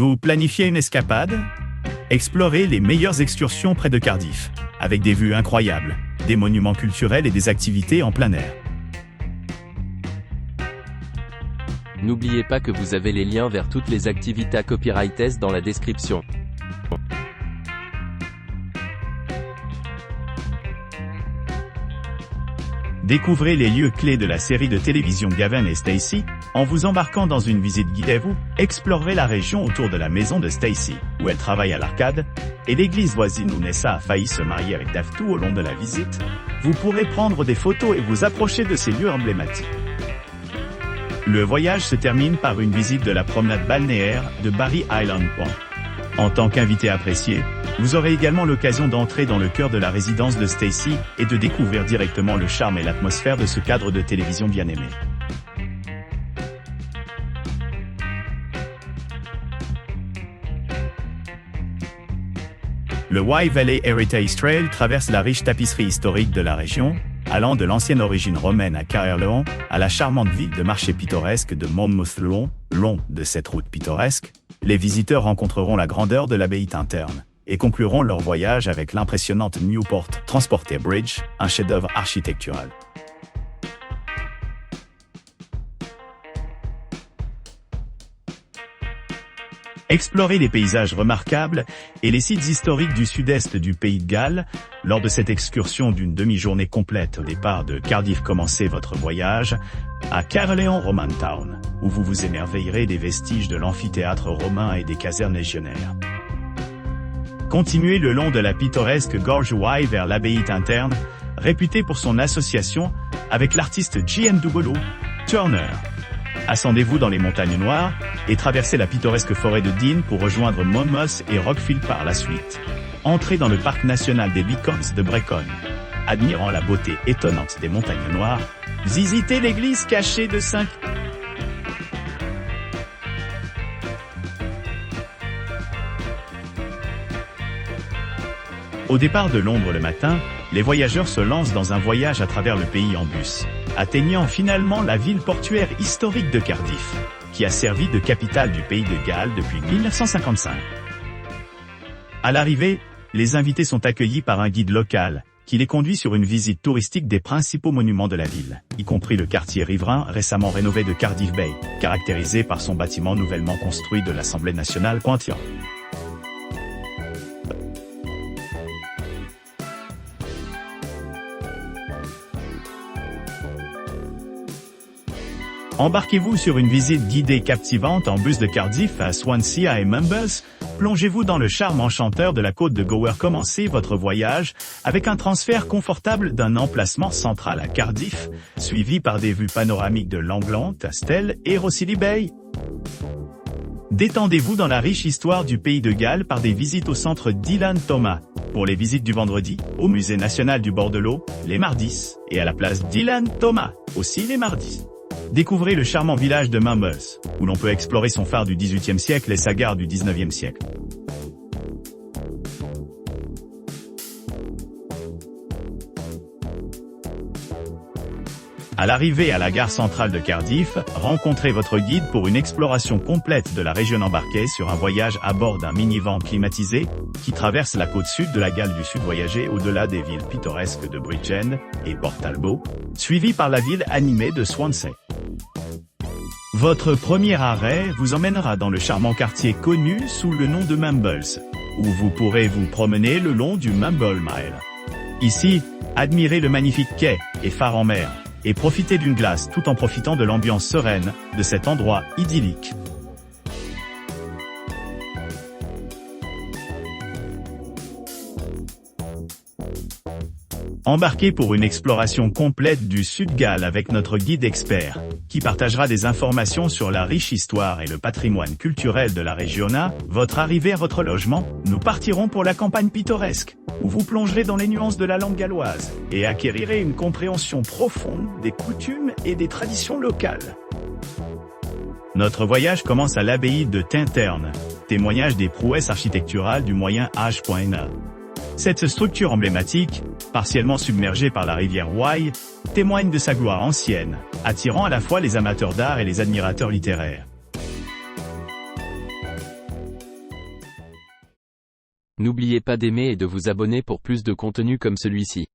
Vous planifiez une escapade? Explorez les meilleures excursions près de Cardiff, avec des vues incroyables, des monuments culturels et des activités en plein air. N'oubliez pas que vous avez les liens vers toutes les activités Copyrightes dans la description. Découvrez les lieux clés de la série de télévision Gavin et Stacey, en vous embarquant dans une visite guidée. Vous explorerez la région autour de la maison de Stacey, où elle travaille à l'arcade, et l'église voisine où Nessa a failli se marier avec Dave. Tout au long de la visite, vous pourrez prendre des photos et vous approcher de ces lieux emblématiques. Le voyage se termine par une visite de la promenade balnéaire de Barry Island Point. En tant qu'invité apprécié, vous aurez également l'occasion d'entrer dans le cœur de la résidence de Stacey et de découvrir directement le charme et l'atmosphère de ce cadre de télévision bien aimé. Le Wye Valley Heritage Trail traverse la riche tapisserie historique de la région, allant de l'ancienne origine romaine à Caerleon, à la charmante ville de marché pittoresque de Monmouth. Le long de cette route pittoresque, les visiteurs rencontreront la grandeur de l'abbaye Tintern et concluront leur voyage avec l'impressionnante Newport Transporter Bridge, un chef-d'œuvre architectural. Explorez les paysages remarquables et les sites historiques du sud-est du pays de Galles. Lors de cette excursion d'une demi-journée complète au départ de Cardiff, commencez votre voyage à Caerleon Roman Town, où vous vous émerveillerez des vestiges de l'amphithéâtre romain et des casernes légionnaires. Continuez le long de la pittoresque gorge Wye vers l'abbaye Tintern, réputée pour son association avec l'artiste J.M.W. Turner. Ascendez-vous dans les montagnes noires et traversez la pittoresque forêt de Dean pour rejoindre Monmouth et Rockfield par la suite. Entrez dans le parc national des Beacons de Brecon. Admirant la beauté étonnante des montagnes noires, visitez l'église cachée de Saint. Au départ de Londres le matin, les voyageurs se lancent dans un voyage à travers le pays en bus, atteignant finalement la ville portuaire historique de Cardiff, qui a servi de capitale du pays de Galles depuis 1955. À l'arrivée, les invités sont accueillis par un guide local, qui les conduit sur une visite touristique des principaux monuments de la ville, y compris le quartier riverain récemment rénové de Cardiff Bay, caractérisé par son bâtiment nouvellement construit de l'Assemblée nationale Pointillon. Embarquez-vous sur une visite guidée captivante en bus de Cardiff à Swansea et Mumbles. Plongez-vous dans le charme enchanteur de la côte de Gower. Commencez votre voyage avec un transfert confortable d'un emplacement central à Cardiff, suivi par des vues panoramiques de Langland, Tastel et Rossili Bay. Détendez-vous dans la riche histoire du pays de Galles par des visites au centre Dylan Thomas, pour les visites du vendredi, au musée national du bord de l'eau, les mardis, et à la place Dylan Thomas, aussi les mardis. Découvrez le charmant village de Mumbles, où l'on peut explorer son phare du XVIIIe siècle et sa gare du XIXe siècle. À l'arrivée à la gare centrale de Cardiff, rencontrez votre guide pour une exploration complète de la région. Embarquée sur un voyage à bord d'un minivan climatisé, qui traverse la côte sud de la Galles du Sud. Voyagez au-delà des villes pittoresques de Bridgend et Port Talbot, suivi par la ville animée de Swansea. Votre premier arrêt vous emmènera dans le charmant quartier connu sous le nom de Mumbles, où vous pourrez vous promener le long du Mumble Mile. Ici, admirez le magnifique quai et phare en mer, et profitez d'une glace tout en profitant de l'ambiance sereine de cet endroit idyllique. Embarquez pour une exploration complète du Sud-Galles avec notre guide expert, qui partagera des informations sur la riche histoire et le patrimoine culturel de la région. À votre arrivée à votre logement, nous partirons pour la campagne pittoresque, où vous plongerez dans les nuances de la langue galloise, et acquérirez une compréhension profonde des coutumes et des traditions locales. Notre voyage commence à l'abbaye de Tintern, témoignage des prouesses architecturales du Moyen Âge. Cette structure emblématique, partiellement submergée par la rivière Wye, témoigne de sa gloire ancienne, attirant à la fois les amateurs d'art et les admirateurs littéraires. N'oubliez pas d'aimer et de vous abonner pour plus de contenu comme celui-ci.